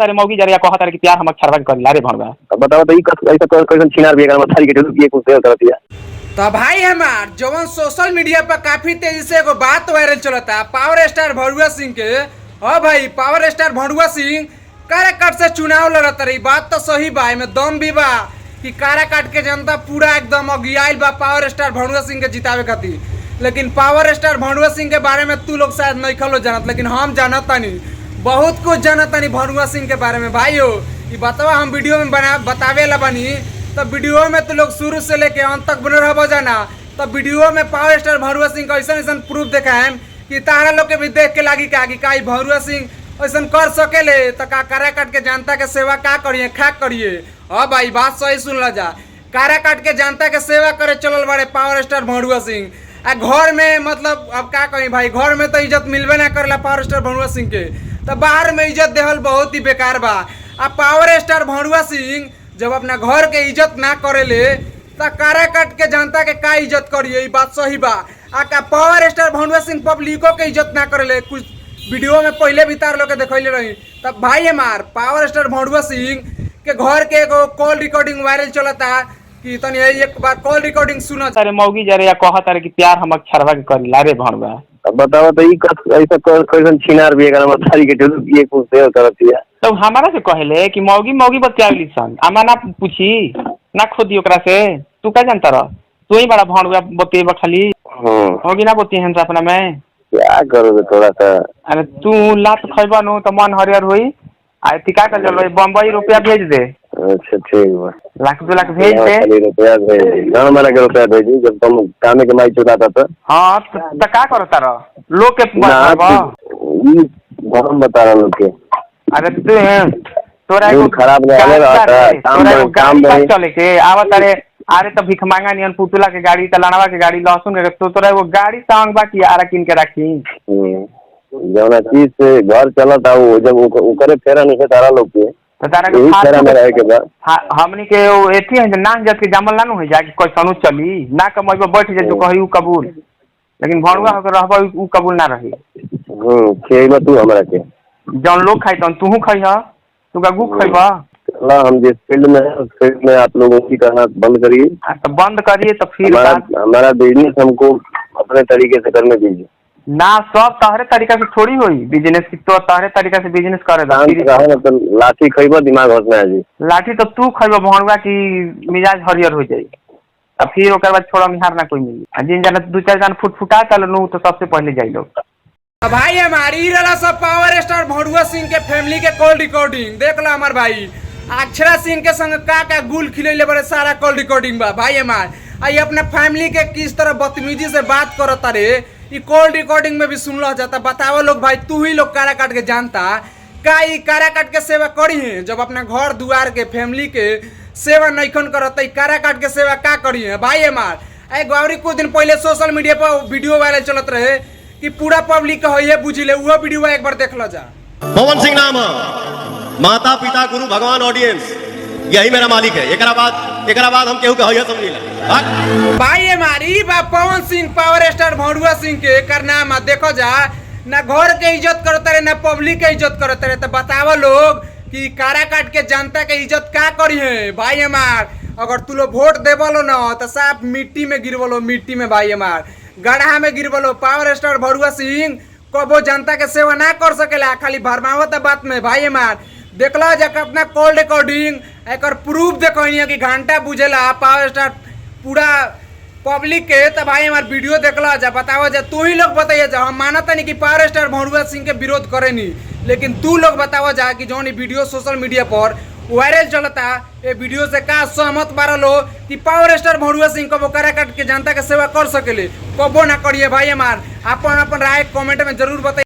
तारे मौगी जरिया कहा तारे कि प्यार हम छरवा के करिला रे भणवा। अब बताओ तो ई ऐसा कैसन छिनार भी अगर मथारी के टूट के कुछ देर कर दिया। तो भाई हमार जवन सोशल मीडिया पर काफी तेजी से एगो बात वायरल चलता पावर स्टार भड़ुआ सिंह के। हाँ भाई, पावर स्टार भड़ुआ सिंह काराकाट से चुनाव लड़त रही, बात तो सही बा, में दम भी बा कि काराकाट के जनता पूरा एकदम अगियाइल बा पावर स्टार भड़ुआ सिंह के जितावे खातिर। लेकिन पावर स्टार भड़ुआ सिंह के बारे में तू लोग शायद नहीं खलो जानत, लेकिन हम जानत तानी, बहुत कुछ जानत तानी भड़ुआ सिंह के बारे में। भाई हो ये बतावा हम वीडियो में बतावे ला बनी, तब वीडियो में तो लोग शुरू से लेके अंत तक बने रह जाना। तब वीडियो में पावर स्टार भड़ुआ सिंह का ऐसा प्रूफ देखाएम कि तारा लोग के भी देख के लागी का भड़ुआ सिंह ऐसा कर सकेले तो का काराकाट के जनता के सेवा का करिए, खा करिए। हाँ भाई, बात सही सुन ला जा, काराकाट के जनता के सेवा करे चलल बड़े पावर स्टार भड़ुआ सिंह। आ घर में मतलब अब का कही भाई, घर में तो इज्जत मिलबे ना करेला पावर स्टार भड़ुआ सिंह के, तो बाहर में इज्जत देहल बहुत ही बेकार बा। आ पावर स्टार भड़ुआ सिंह जब अपना घर के इज्जत ना करेले तो काराकाट के जनता के का इज्जत करिए, बात सही बा। आ का पावर स्टार भड़ुआ सिंह पब्लिको के इज्जत ना करेले, कुछ वीडियो में पहले भी तार लोग के देखले रही। तब भाई हमार पावर स्टार भड़ुआ सिंह के घर के एगो कॉल रिकॉर्डिंग वायरल चलता कि तनी एक बार कॉल रिकॉर्डिंग सुना। तारे मौगी जरिया कहा तारे कि प्यार हम छरवा के करिला रे भणवा। अब बताओ तो ई ऐसा कैसन छिनार भी अगर मथारी के टूट के कुछ देर कर दिया। तो हमारा से कहले कि मौगी मौगी बतियावली सन, आमा ना पूछी ना खोदी ओकरा से, तू का जानता रह, तू ही बड़ा भणवा बतिएबा खाली। मौगी ना बतिए हम अपना में क्या करोगे थोड़ा सा। अरे तू लात खइबा नु तो मन हरियर होई। आ टिका कर चल बम्बई रुपया भेज दे। अच्छा ठीक बा, लाख 2 लाख भेज दे। रुपया भेज दे, गाँव वाला के रुपया भेज दी जब तुम काम के माई चुराता था। हाँ तो का करता रह लोग के हम बता रहा लोग के। अरे तोरा खराब काम चले के आवत अरे अरे तो भिख मांगा नियन पुतला के गाड़ी तलानवा के गाड़ी लहसुन के तो तोरा एगो गाड़ी सांग बा कि आरा किन के रखी। जौना चीज से घर चलता वो जब ओकरे फेरा नहीं तारा लोग के तो तारा के फेरा में रहे के बाद हमनी के एथी है नाक जत के जमल ना हो जाए कि कोई सनु चली ना कमैबो बैठ जाए जो कही उ कबूल, लेकिन भणुआ होकर रहबो उ कबूल ना रही। खेबा तू हमरा के जौन लोग खाई तन तूहू खइह, तू गु खइबा। हम जिस फील्ड में है उस फील्ड में आप लोगों की करना बंद करिए। तो बंद करिए तो फिर हमारा बिजनेस हमको अपने तरीके से करने दीजिए ना। सब तहरे तरीका से थोड़ी होई बिजनेस की, तो तहरे तरीका से बिजनेस करे तो लाठी खइबा दिमाग हंसना है जी। लाठी तो तू खइबा भणुआ की मिजाज हरियर हो जाई, अब फिर ओकर बाद छोड़ा मिहार ना कोई मिली। जिन जाना 2-4 जान फुटफुटा चल नु तो सबसे पहले जाई लोग। भाई हमारी रला सब पावर स्टार भड़ुआ सिंह के फैमिली के कॉल रिकॉर्डिंग देख लो। हमार भाई अक्षरा सिंह के संग का गुल खिलैले बड़े सारा कॉल रिकॉर्डिंग बा। भाई हमार आई अपने फैमिली के किस तरह बदतमीजी से बात करता रे, ये कॉल रिकॉर्डिंग में भी सुन लो जाता। बताओ लोग भाई, तू ही लोग काराकाट के जानता का ई काराकाट के सेवा करी है जब अपना घर दुआर के फैमिली के सेवा नैखन करता, काराकाट के सेवा का करी है। भाई हमार ए गौरी कुछ दिन पहले सोशल मीडिया पर वीडियो वायरल चलत रहे कि पूरा पब्लिक का ये बुझी ले, वो वीडियो एक बार देख लो जा। पवन सिंह नाम है, माता पिता गुरु भगवान ऑडियंस यही मेरा मालिक है। एकरा बाद हम केहू के समझी ला। भाई हमारी बा पवन सिंह पावर स्टार भड़ुआ सिंह के करनामा देखो जा, ना घर के इज्जत करते रहे ना पब्लिक के इज्जत करते रहे। तो बताओ लोग कि काराकाट के जनता के इज्जत का करी है। भाई हमार अगर तू लोग वोट देवलो ना तो साफ मिट्टी में गिरवलो, मिट्टी में भाई हमार गड्ढा में गिरवलो। पावर स्टार भड़ुआ सिंह कबो जनता के सेवा ना कर सकेला, खाली भरमावत बात में। भाई हमार देखला जा अपना कॉल रिकॉर्डिंग एक प्रूफ देखो कि घंटा बुझेला पावर स्टार पूरा पब्लिक के। तो भाई हमार वीडियो देखला जा, बताओ जा, तू ही लोग बताइए जा। हम मानता नहीं कि पावर स्टार भड़ुआ सिंह के विरोध करे नहीं, लेकिन तू लोग बताओ जा कि जो वीडियो सोशल मीडिया पर वायरल चलता ये वीडियो से का सहमत बारल हो कि पावर स्टार भड़ुआ सिंह कबो काराकाट के जनता के सेवा कर सकेले, कबो ना करिए। भाई हमार अपन राय कमेंट में जरूर बताइए।